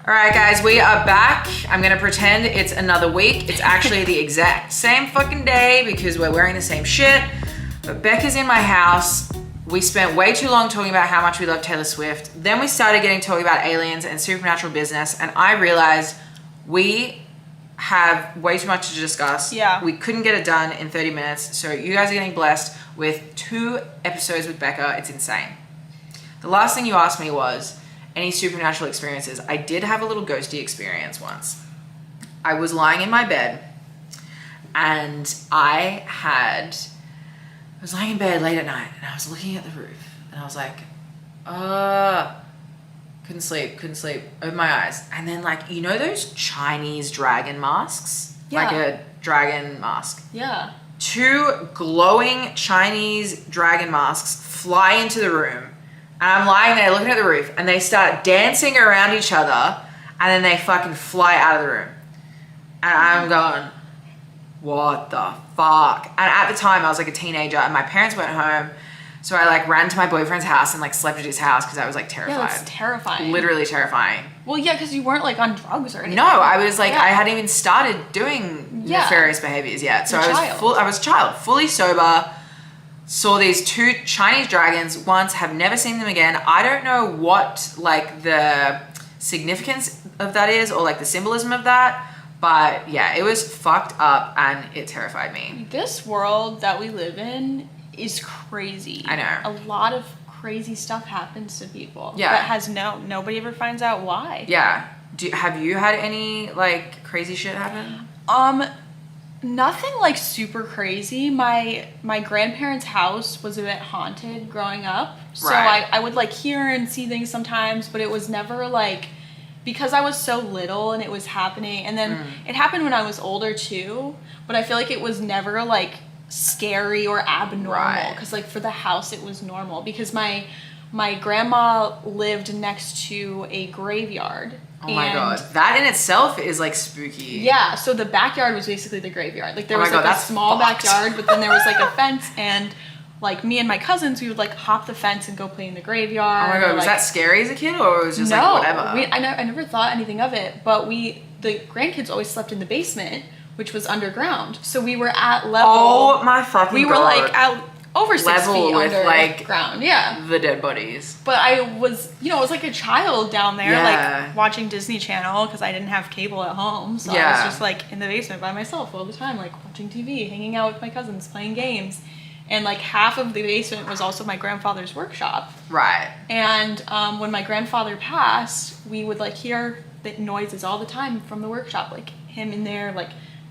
All right, guys, we are back. I'm gonna pretend it's another week. It's actually the exact same fucking day because we're wearing the same shit. But Becca's in my house. We spent way too long talking about how much we love Taylor Swift. Then we started talking about aliens and supernatural business, and I realized we have way too much to discuss. Yeah. We couldn't get it done in 30 minutes, so you guys are getting blessed with 2 episodes with Becca. It's insane. The last thing you asked me was any supernatural experiences. I did have a little ghosty experience once. I was lying in my bed and I was lying in bed late at night and I was looking at the roof and I was like, couldn't sleep, open my eyes. And then you know those Chinese dragon masks? Yeah. Like a dragon mask. Yeah. 2 glowing Chinese dragon masks fly into the room. And I'm lying there looking at the roof and they start dancing around each other and then they fucking fly out of the room. And I'm going, what the fuck? And at the time I was like a teenager and my parents went home. So I ran to my boyfriend's house and slept at his house because I was terrified. Yeah, that's terrifying. Literally terrifying. Well, yeah, because you weren't on drugs or anything. No, I was I hadn't even started doing Yeah. nefarious behaviors yet. So You're I was a child, fully sober. Saw these 2 Chinese dragons once, have never seen them again. I don't know what the significance of that is or the symbolism of that, but yeah, it was fucked up and it terrified me. This world that we live in is crazy. I know. A lot of crazy stuff happens to people. Yeah. That nobody ever finds out why. Yeah. Have you had any crazy shit happen? Nothing super crazy. My grandparents' house was a bit haunted growing up. So Right. I would hear and see things sometimes, but it was never because I was so little and it was happening. And then it happened when I was older too, but I feel it was never scary or abnormal. Right. Because for the house it was normal because my grandma lived next to a graveyard. Oh my god, that in itself is spooky. Yeah, so the backyard was basically the graveyard. There was God, a small fucked. backyard, but then there was a fence, and me and my cousins, we would hop the fence and go play in the graveyard. Oh my god, or, was that scary as a kid or was it just no, whatever? I never thought anything of it, but the grandkids always slept in the basement, which was underground. So we were at level. Oh my fucking we god. were at over 6 level feet with underground. Yeah. The dead bodies. But I was, I was a child down there, Yeah. watching Disney Channel because I didn't have cable at home. So Yeah. I was just in the basement by myself all the time, watching TV, hanging out with my cousins, playing games. And half of the basement was also my grandfather's workshop. Right. And when my grandfather passed, we would hear the noises all the time from the workshop, him in there,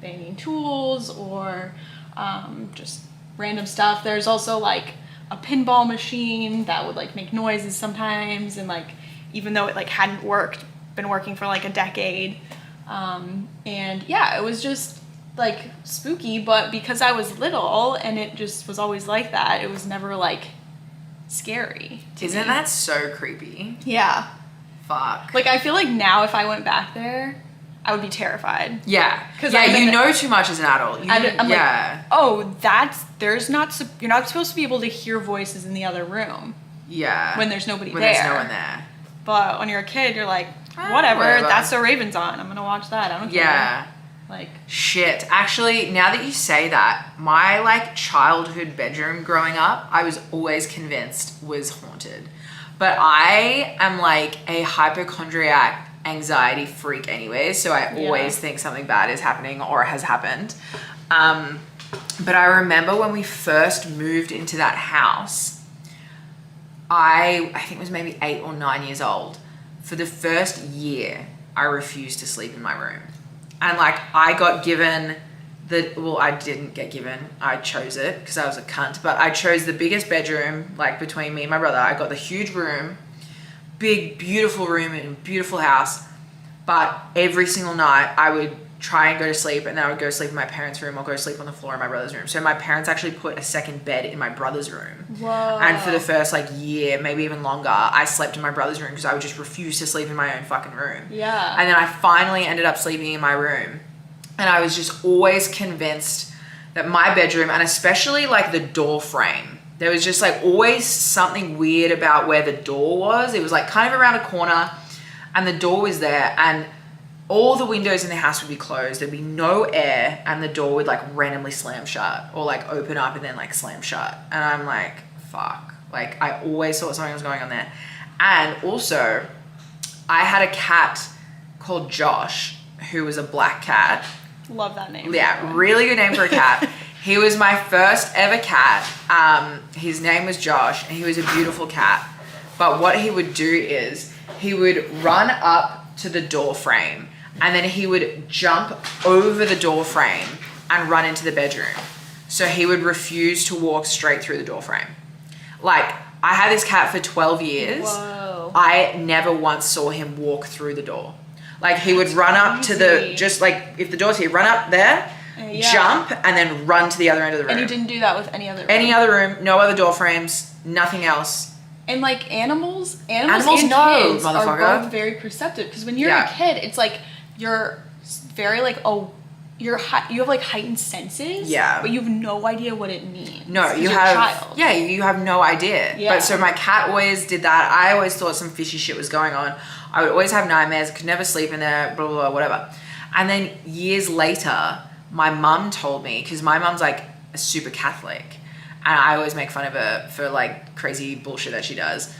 banging tools or just random stuff. There's also a pinball machine that would make noises sometimes, and even though it hadn't been working for a decade, and yeah, it was just spooky. But because I was little and it just was always that, it was never scary to Isn't me. that so creepy? Yeah. Fuck. I feel now if I went back there, I would be terrified. Yeah. 'Cause yeah, I've been- you know too much as an adult. I'm yeah. oh, you're not supposed to be able to hear voices in the other room Yeah. when there's nobody when there. there's no one there. But when you're a kid, you're whatever, whatever. that's the Ravens on. I'm gonna watch that. I don't care. Yeah. Shit. Actually, now that you say that, my childhood bedroom growing up, I was always convinced was haunted. But I am a hypochondriac anxiety freak anyway, so I always think something bad is happening or has happened. But I remember when we first moved into that house, I think it was maybe 8 or 9 years old. For the first year, I refused to sleep in my room. And I got given I didn't get given, I chose it because I was a cunt, but I chose the biggest bedroom, between me and my brother. I got the huge room, big, beautiful room in a beautiful house. But every single night I would try and go to sleep, and then I would go to sleep in my parents' room or go to sleep on the floor in my brother's room. So my parents actually put a second bed in my brother's room. Whoa. And for the first year, maybe even longer, I slept in my brother's room because I would just refuse to sleep in my own fucking room. Yeah. And then I finally ended up sleeping in my room. And I was just always convinced that my bedroom, and especially the door frame, there was just always something weird about where the door was. It was kind of around a corner. and the door was there, and all the windows in the house would be closed. There'd be no air, and the door would like randomly slam shut or like open up and then like slam shut. And I'm like, fuck. Like I always thought something was going on there. And also, I had a cat called Josh, who was a black cat. Love that name. Yeah, really good name for a cat. He was my first ever cat. His name was Josh, and he was a beautiful cat. But what he would do is he would run up to the door frame, and then he would jump over the door frame and run into the bedroom. So he would refuse to walk straight through the door frame. Like, I had this cat for 12 years. Whoa. I never once saw him walk through the door. Like, he would run up to the, just like, if the door's here, run up there, jump, and then run to the other end of the room. And you didn't do that with any other room? Any other room, no other door frames, nothing else. And like animals and know, kids motherfucker. are both very perceptive, because when you're a kid, it's like you're very like, oh, you have like heightened senses, but you have no idea what it means. No, you have, you have no idea. Yeah. But so my cat always did that. I always thought some fishy shit was going on. I would always have nightmares, could never sleep in there, blah, blah, blah, whatever. And then years later, my mum told me, because my mum's like a super Catholic, and I always make fun of her for like crazy bullshit that she does.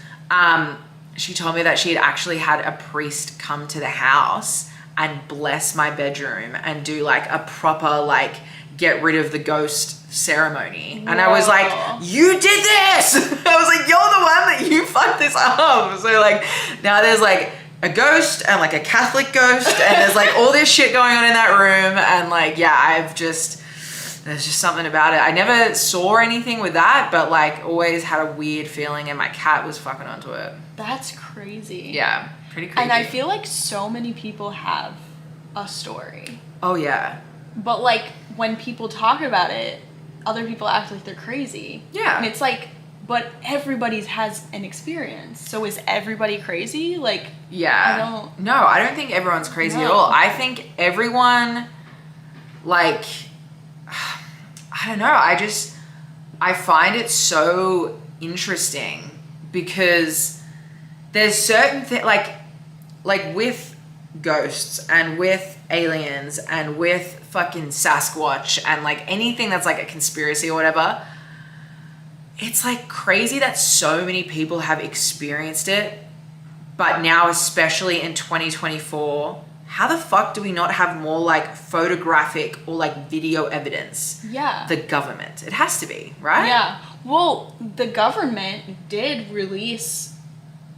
She told me that she had actually had a priest come to the house and bless my bedroom and do like a proper like get rid of the ghost ceremony. And I was like, you did this! I was like, you're the one that you fucked this up. So like now there's like a ghost and like a Catholic ghost, and there's like all this shit going on in that room, and like there's just something about it. I never saw anything with that, but like always had a weird feeling, and my cat was fucking onto it. That's crazy. Yeah, pretty crazy. And I feel like so many people have a story. Oh yeah. But like when people talk about it, other people act like they're crazy. Yeah. And it's like, but everybody has an experience. So is everybody crazy? Like, yeah. I don't think everyone's crazy at all. I think everyone, like, I don't know. I find it so interesting because there's certain things, like with ghosts and with aliens and with fucking Sasquatch and like anything that's like a conspiracy or whatever, it's like crazy that so many people have experienced it. But now, especially in 2024, how the fuck do we not have more like photographic or like video evidence? Yeah. The government. It has to be, right? Yeah. Well, the government did release,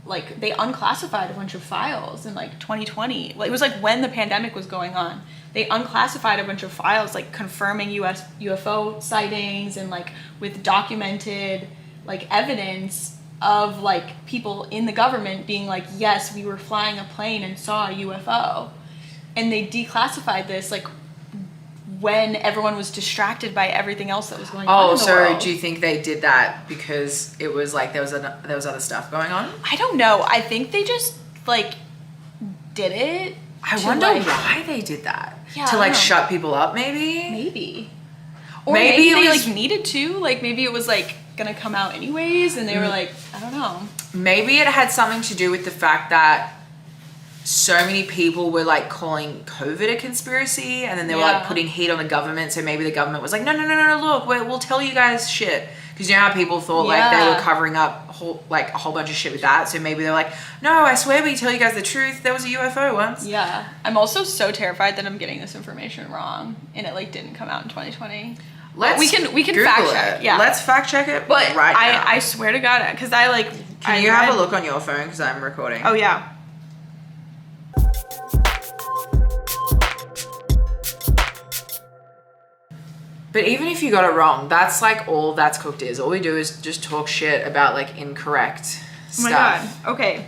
like, they unclassified a bunch of files in like 2020. It was like when the pandemic was going on. They unclassified a bunch of files like confirming US UFO sightings and like with documented like evidence of like people in the government being like, yes, we were flying a plane and saw a UFO. And they declassified this like when everyone was distracted by everything else that was going on in the world. So do you think they did that because it was like there was other stuff going on? I don't know. I think they just like did it. I wonder why they did that. Yeah, to like shut people up, maybe? Maybe. Or maybe they like needed to. Like maybe it was like gonna come out anyways, and they were like, I don't know. Maybe it had something to do with the fact that so many people were like calling COVID a conspiracy, and then they were like putting heat on the government. So maybe the government was like, no, look, we'll tell you guys shit. Because you know how people thought like they were covering up a whole bunch of shit with that. So maybe they're like, no, I swear we tell you guys the truth. There was a UFO once. Yeah. I'm also so terrified that I'm getting this information wrong and it like didn't come out in 2020. We can Google fact check. Yeah. Let's fact check it. But right now. I swear to God, because I like. Can you have a look on your phone because I'm recording? Oh yeah. But even if you got it wrong, that's like all That's Cooked is. All we do is just talk shit about like incorrect stuff. Oh my God. Okay.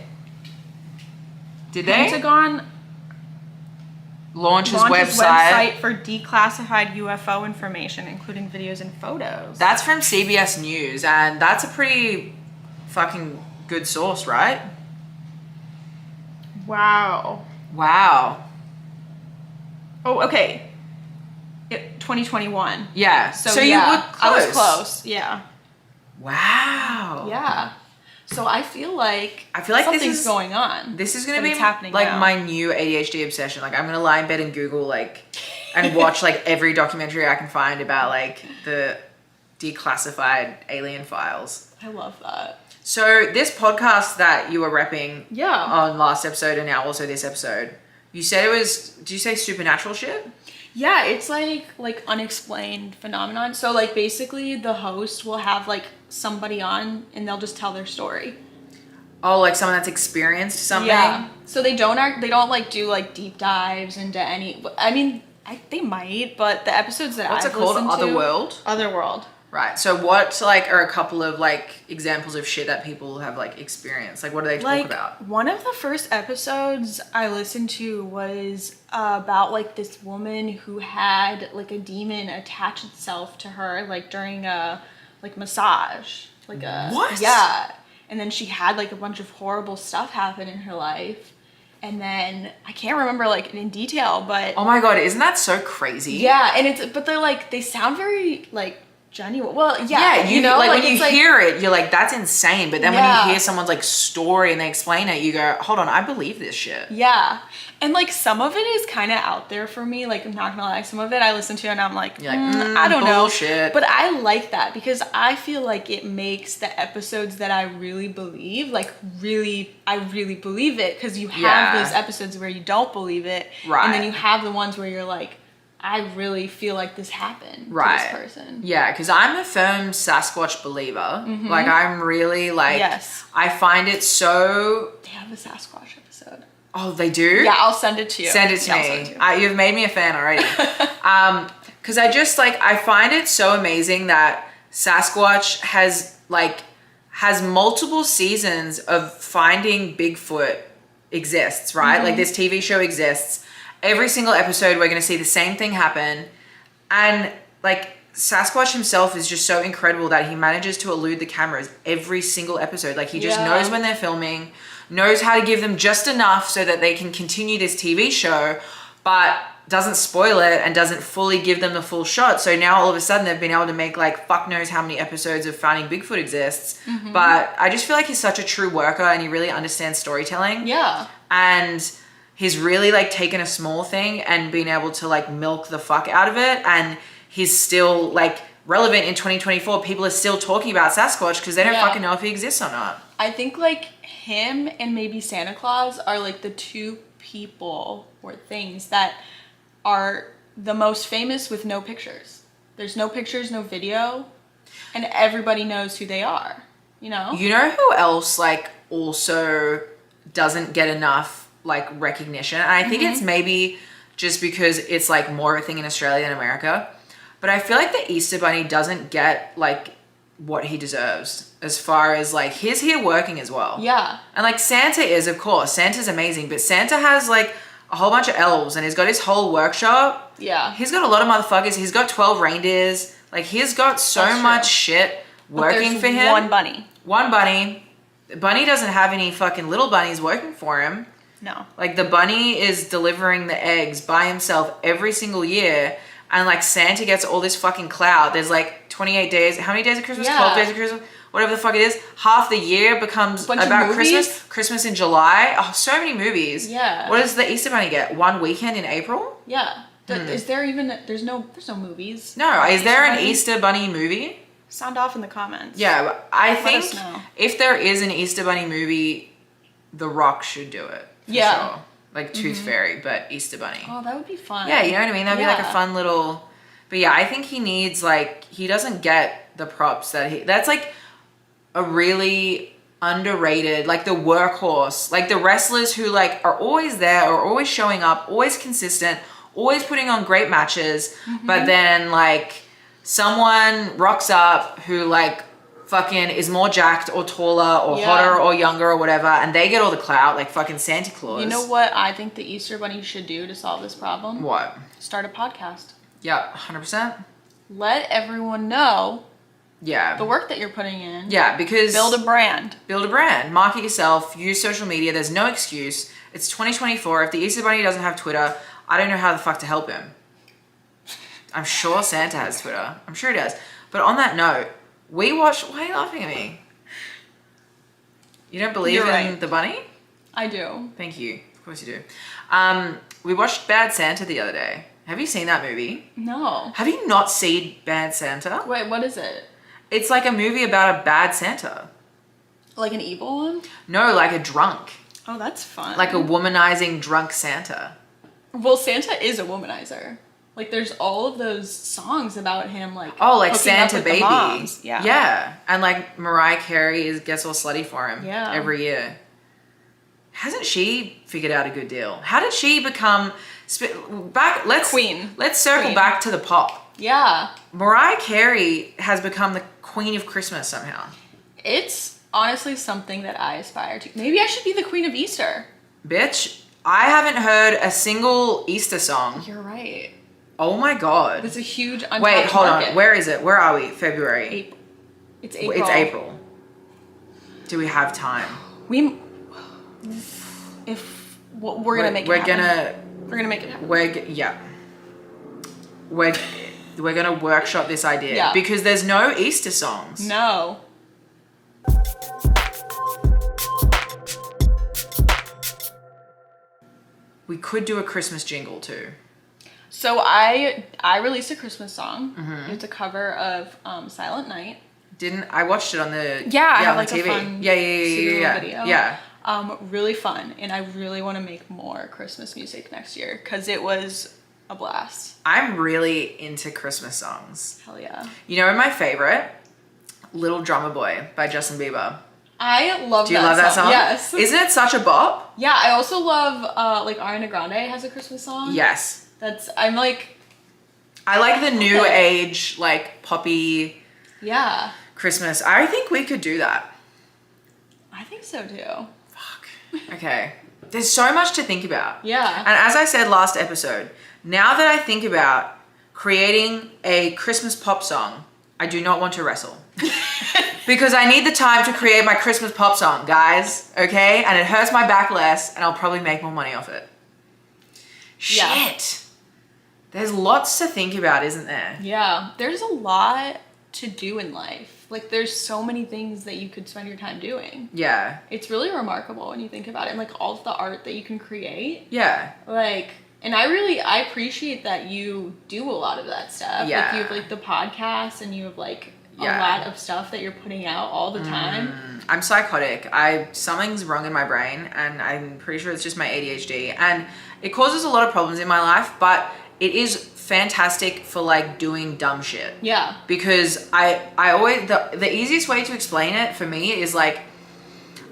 Did they? Pentagon launches website for declassified UFO information, including videos and photos. That's from CBS News, and that's a pretty fucking good source, right? Wow. Oh, okay. 2021. Yeah. So yeah, you were close. I was close. Yeah. Wow. Yeah. So I feel like something's going on. This is gonna be happening like now. my new ADHD obsession. Like I'm gonna lie in bed and Google and watch like every documentary I can find about like the declassified alien files. I love that. So this podcast that you were repping Yeah. on last episode and now also this episode, you said it was, did you say supernatural shit? Yeah, it's like unexplained phenomenon. So like basically the host will have like somebody on and they'll just tell their story. Oh, like someone that's experienced something? Yeah. So they don't like do like deep dives into any. I mean, they might, but the episodes that What's I've it called? listened to, Otherworld? Otherworld. Right. So what like are a couple of like examples of shit that people have like experienced? Like what do they talk about? One of the first episodes I listened to was about like this woman who had like a demon attach itself to her like during a like massage. Like a What? Yeah. And then she had like a bunch of horrible stuff happen in her life. And then I can't remember like in detail, but Oh my God, isn't that so crazy? yeah, and but they're like they sound very like genuine. Well, Yeah, you know, like when you it's hear it, you're like, that's insane. But then when Yeah. you hear someone's like story and they explain it, you go, hold on, I believe this shit. Yeah. And like some of it is kind of out there for me. Like I'm not gonna lie, some of it I listen to and I'm like, You're like, I don't know. bullshit. But I like that because I feel like it makes the episodes that I really believe, like I really believe it because you have Yeah. those episodes where you don't believe it. Right. And then you have the ones where you're like, I really feel like this happened Right. to this person. Yeah, because I'm a firm Sasquatch believer. Like I'm really like, Yes. I find it so, They have a Sasquatch episode. oh, they do? Yeah, I'll send it to you. Send it to Yeah, I'll send it me. to you. You've made me a fan already. Because I just like, I find it so amazing that Sasquatch has multiple seasons of finding Bigfoot exists, right? Like this TV show exists. Every single episode, we're going to see the same thing happen. And like Sasquatch himself is just so incredible that he manages to elude the cameras every single episode. Like he just Yeah. knows when they're filming, knows how to give them just enough so that they can continue this TV show, but doesn't spoil it and doesn't fully give them the full shot. So now all of a sudden they've been able to make like fuck knows how many episodes of Finding Bigfoot exists. But I just feel like he's such a true worker and he really understands storytelling. Yeah. And he's really like taken a small thing and been able to like milk the fuck out of it. And he's still like relevant in 2024. People are still talking about Sasquatch because they don't Yeah. fucking know if he exists or not. I think like him and maybe Santa Claus are like the two people or things that are the most famous with no pictures. There's no pictures, no video, and everybody knows who they are, you know? You know who else like also doesn't get enough like recognition? And I think it's maybe just because it's like more of a thing in Australia than America. But I feel like the Easter Bunny doesn't get like what he deserves as far as like he's here working as well. Yeah. And like Santa is, of course, Santa's amazing, but Santa has like a whole bunch of elves and he's got his whole workshop. Yeah. He's got a lot of motherfuckers. He's got 12 reindeers. Like he's got so That's true. much shit working for him. One bunny. One bunny. The bunny doesn't have any fucking little bunnies working for him. No. Like the bunny is delivering the eggs by himself every single year. And like Santa gets all this fucking clout. There's like 28 days. How many days of Christmas? Yeah. 12 days of Christmas? Whatever the fuck it is. Half the year becomes Bunch of about movies? Christmas. Christmas in July. Oh, so many movies. Yeah. What does the Easter Bunny get? One weekend in April? Yeah. Is there even there's no movies? No. Is there an Bunny? Easter Bunny movie? Sound off in the comments. Yeah. But I Let us think know. if there is an Easter Bunny movie, The Rock should do it. For Yeah. Sure. Like Tooth Fairy, but Easter Bunny. Oh, that would be fun. Yeah, you know what I mean? That'd be like a Yeah. fun little... But yeah, I think he needs like... He doesn't get the props that he... That's like a really underrated... Like the workhorse. Like the wrestlers who like are always there or always showing up, always consistent, always putting on great matches. But then like someone rocks up who like fucking is more jacked or taller or Yeah. hotter or younger or whatever. And they get all the clout like fucking Santa Claus. You know what I think the Easter Bunny should do to solve this problem? What? Start a podcast. Yeah, 100%. Let everyone know Yeah. the work that you're putting in. Yeah, because... Build a brand. Build a brand. Market yourself. Use social media. There's no excuse. It's 2024. If the Easter Bunny doesn't have Twitter, I don't know how the fuck to help him. I'm sure Santa has Twitter. I'm sure he does. But on that note, we watched... Why are you laughing at me? You don't believe You're in right. the bunny? I do. Thank you. Of course you do. We watched Bad Santa the other day. Have you seen that movie? No. Have you not seen Bad Santa? Wait, what is it? It's like a movie about a bad Santa. Like an evil one? No, like a drunk. Oh, that's fun. Like a womanizing drunk Santa. Well, Santa is a womanizer. Like, there's all of those songs about him, like, Oh, like hooking up Santa with the Baby. moms. Yeah. Yeah. And like Mariah Carey gets all slutty for him Yeah. every year. Hasn't she figured out a good deal? How did she become Queen. Let's circle Queen. back to the pop. Yeah. Mariah Carey has become the queen of Christmas somehow. It's honestly something that I aspire to. Maybe I should be the queen of Easter. Bitch, I haven't heard a single Easter song. You're right. Oh my God. It's a huge untapped Wait, hold market. on. Where is it? Where are we? February. April. It's April. It's April. Do we have time? We're gonna make it happen. We're gonna make it happen. We're gonna workshop this idea. Yeah. Because there's no Easter songs. No. We could do a Christmas jingle too. So I released a Christmas song. Mm-hmm. It's a cover of Silent Night. Didn't I watched it on the I have on like the TV. a fun Yeah. video. Yeah. Really fun, and I really want to make more Christmas music next year because it was a blast. I'm really into Christmas songs. Hell yeah. You know my favorite? Little Drummer Boy by Justin Bieber. I love that song. Do you love that song? Yes. Isn't it such a bop? Yeah, I also love like Ariana Grande has a Christmas song. Yes. I'm like, I like the new Okay. age, like poppy yeah, Christmas. I think we could do that. I think so too. Fuck. Okay. There's so much to think about. Yeah. And as I said last episode, now that I think about creating a Christmas pop song, I do not want to wrestle. Because I need the time to create my Christmas pop song, guys. Okay? And it hurts my back less, and I'll probably make more money off it. Yeah. Shit. There's lots to think about, isn't there? Yeah, there's a lot to do in life. Like, there's so many things that you could spend your time doing. Yeah. It's really remarkable when you think about it, and like all of the art that you can create. Yeah. Like, and I appreciate that you do a lot of that stuff. Yeah. Like, you have like the podcast, and you have like a Yeah. lot of stuff that you're putting out all the time. I'm psychotic. Something's wrong in my brain, and I'm pretty sure it's just my ADHD, and it causes a lot of problems in my life, but it is fantastic for like doing dumb shit. Yeah. Because I always, the easiest way to explain it for me is like,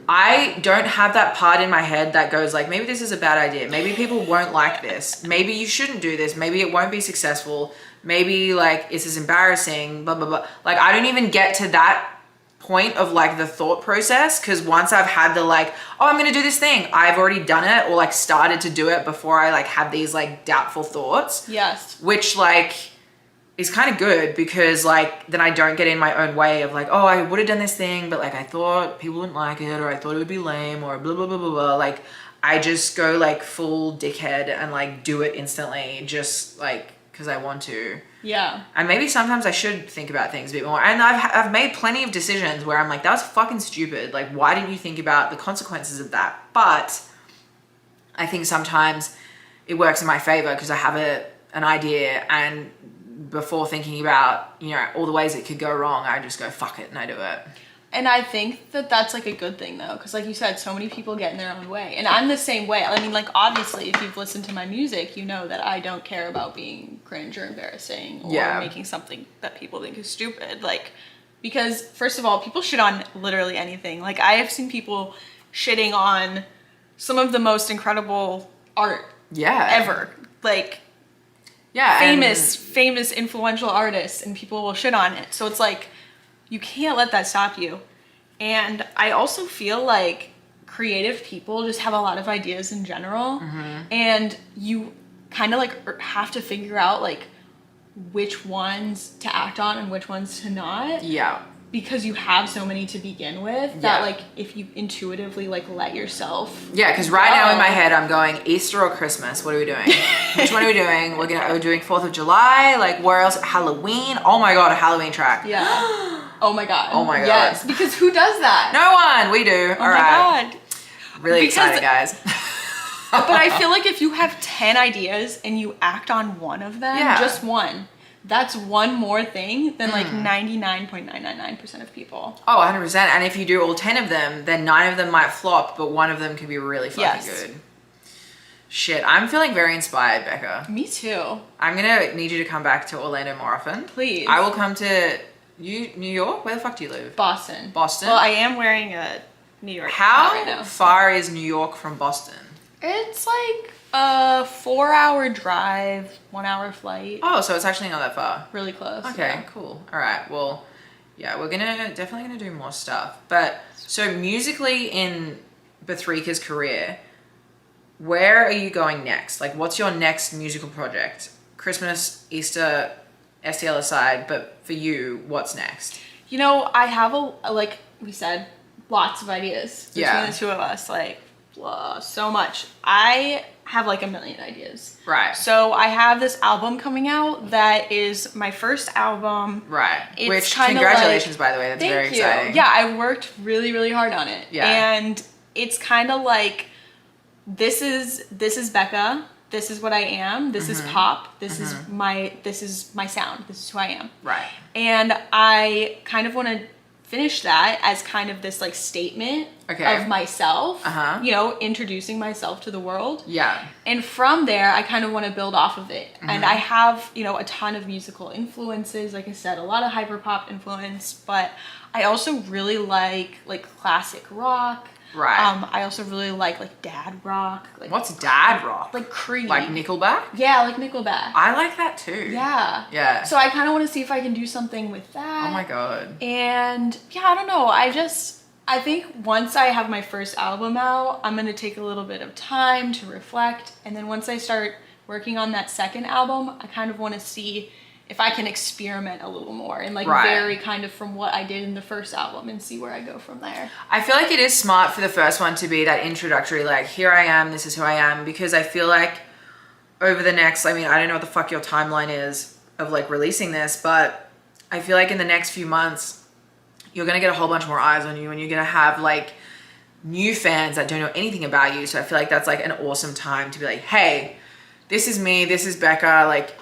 I don't have that part in my head that goes like, maybe this is a bad idea. Maybe people won't like this. Maybe you shouldn't do this. Maybe it won't be successful. Maybe like this is embarrassing, blah, blah, blah. Like, I don't even get to that point of like the thought process, because once I've had the like, oh, I'm gonna do this thing, I've already done it or like started to do it before I like have these like doubtful thoughts. Yes. Which like is kind of good, because like then I don't get in my own way of like, oh, I would have done this thing, but like I thought people wouldn't like it, or I thought it would be lame, or blah blah blah blah blah. Like I just go like full dickhead and like do it instantly, just like because I want to. Yeah. And maybe sometimes I should think about things a bit more. And I've made plenty of decisions where I'm like, that was fucking stupid. Like, why didn't you think about the consequences of that? But I think sometimes it works in my favor because I have an idea, and before thinking about, you know, all the ways it could go wrong, I just go, fuck it, and I do it. And I think that that's like a good thing though, because like you said, so many people get in their own way, and I'm the same way. I mean, like obviously, if you've listened to my music, you know that I don't care about being cringe or embarrassing or making something that people think is stupid. Like, because first of all, people shit on literally anything. Like, I have seen people shitting on some of the most incredible art ever. Like, famous influential artists, and people will shit on it. So it's like, you can't let that stop you. And I also feel like creative people just have a lot of ideas in general. Mm-hmm. And you kind of like have to figure out like which ones to act on and which ones to not. Yeah. Because you have so many to begin with that like if you intuitively like let yourself. Yeah, because right now in my head I'm going Easter or Christmas. What are we doing? Which one are we doing? We're doing 4th of July. Like, where else? Halloween. Oh my god, a Halloween track. Yeah. Oh my God. Oh my God. Yes, because who does that? No one. We do. Oh All my right. God. Really Because- excited, guys. But I feel like if you have 10 ideas and you act on one of them, Yeah. just one, that's one more thing than like 99.999% of people. Oh, 100%. And if you do all 10 of them, then 9 of them might flop, but one of them could be really fucking Yes. good. Shit, I'm feeling very inspired, Becca. Me too. I'm gonna need you to come back to Orlando more often. Please. I will come to New York. Where the fuck do you live? Boston. Boston? Well, I am wearing a New York hat right How now. far is New York from Boston? It's like a 4-hour drive, 1-hour flight. Oh, so it's actually not that far. Really close. Okay, Yeah. cool. All right. Well, yeah, we're definitely gonna do more stuff. But so musically in B3CCA's career, where are you going next? Like, what's your next musical project? Christmas, Easter, STL aside, but for you, what's next? You know, I have like we said, lots of ideas between Yeah. the two of us. Like, so much. I have like a million ideas. Right. So I have this album coming out that is my first album. Right. It's Which, kinda congratulations, like- by the way. That's Thank very you. exciting. Yeah, I worked really, really hard on it. Yeah. And it's kind of like, this is Becca. This is what I am. This is pop. This is my sound. This is who I am. Right. And I kind of want to finish that as kind of this like statement Okay. of myself, Uh-huh. you know, introducing myself to the world. Yeah. And from there, I kind of want to build off of it. And I have, you know, a ton of musical influences. Like I said, a lot of hyperpop influence, but I also really like classic rock. Right. I also really like dad rock. Like What's dad rock? like Creed. Like Nickelback? Yeah, like Nickelback. I like that too. Yeah. Yeah. So I kind of want to see if I can do something with that. Oh my God. And yeah, I don't know. I think once I have my first album out, I'm going to take a little bit of time to reflect. And then once I start working on that second album, I kind of want to see if I can experiment a little more and like Right. vary kind of from what I did in the first album and see where I go from there. I feel like it is smart for the first one to be that introductory, like, here I am, this is who I am, because I feel like over the next, I mean, I don't know what the fuck your timeline is of like releasing this, but I feel like in the next few months, you're gonna get a whole bunch more eyes on you and you're gonna have like new fans that don't know anything about you. So I feel like that's like an awesome time to be like, hey, this is me, this is Becca, like,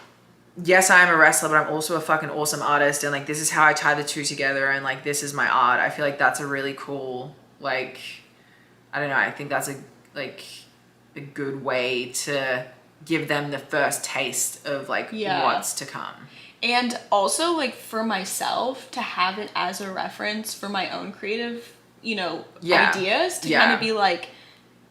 yes, I'm a wrestler, but I'm also a fucking awesome artist. And like, this is how I tie the two together. And like, this is my art. I feel like that's a really cool, like, I don't know. I think that's a good way to give them the first taste of like Yeah. what's to come. And also like for myself to have it as a reference for my own creative, you know, Yeah. ideas to Yeah. kind of be like,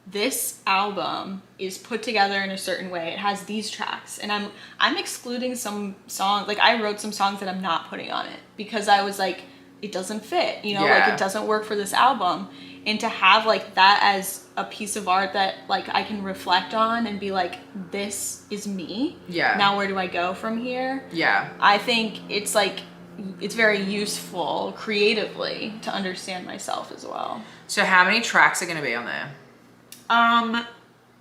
this album is put together in a certain way. It has these tracks, and I'm excluding some songs. Like I wrote some songs that I'm not putting on it because I was like, it doesn't fit, you know, Yeah. like it doesn't work for this album. And to have like that as a piece of art that like I can reflect on and be like, this is me. Yeah. Now where do I go from here? Yeah. I think it's like, it's very useful creatively to understand myself as well. So how many tracks are going to be on there?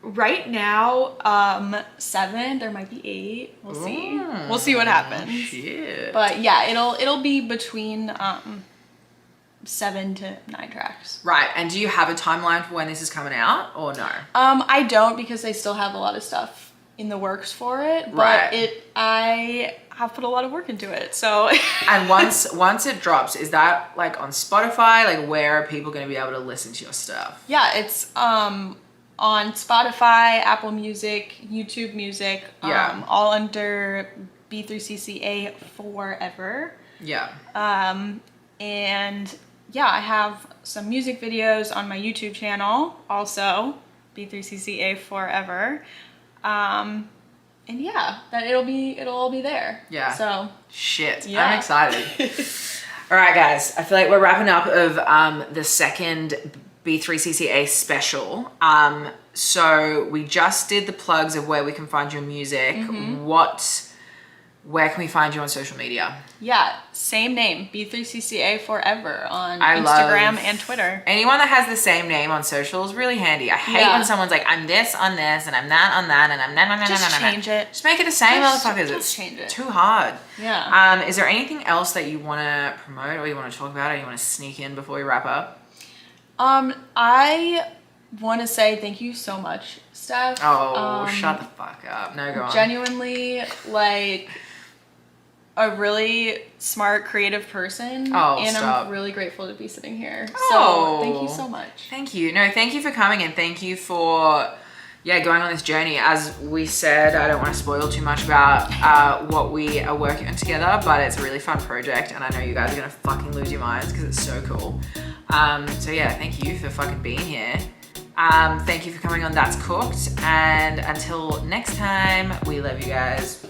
Right now, 7. There might be 8. We'll see. We'll see what happens. Shit. But yeah, it'll be between 7 to 9 tracks. Right. And do you have a timeline for when this is coming out or no? I don't because I still have a lot of stuff in the works for it. But Right. I have put a lot of work into it. So And once it drops, is that like on Spotify? Like where are people going to be able to listen to your stuff? yeah, it's on Spotify, Apple Music, YouTube Music, Yeah. all under B3CCA forever. Yeah. And yeah, I have some music videos on my YouTube channel, also B3CCA forever. And yeah, that it'll all be there. Yeah. So Shit. Yeah. I'm excited. All right, guys. I feel like we're wrapping up of the second B3CCA special. So we just did the plugs of where we can find your music. where can we find you on social media? Yeah, same name, B3CCA forever on I Instagram love and Twitter. Anyone that has the same name on social is really handy. I hate when someone's like, I'm this on this, and I'm that on that, and I'm that. Just change it. Just make it the same, motherfuckers. Just change it. It's too hard. Yeah. Is there anything else that you want to promote or you want to talk about or you want to sneak in before we wrap up? I want to say thank you so much, Steph. Oh, shut the fuck up. No, go on. Genuinely, like, a really smart, creative person. Oh, and stop. I'm really grateful to be sitting here. Oh. So thank you so much. Thank you. No, thank you for coming and thank you for going on this journey. As we said, I don't want to spoil too much about what we are working on together, but it's a really fun project and I know you guys are gonna fucking lose your minds because it's so cool. So yeah, thank you for fucking being here. Thank you for coming on That's Cooked, and until next time, we love you guys.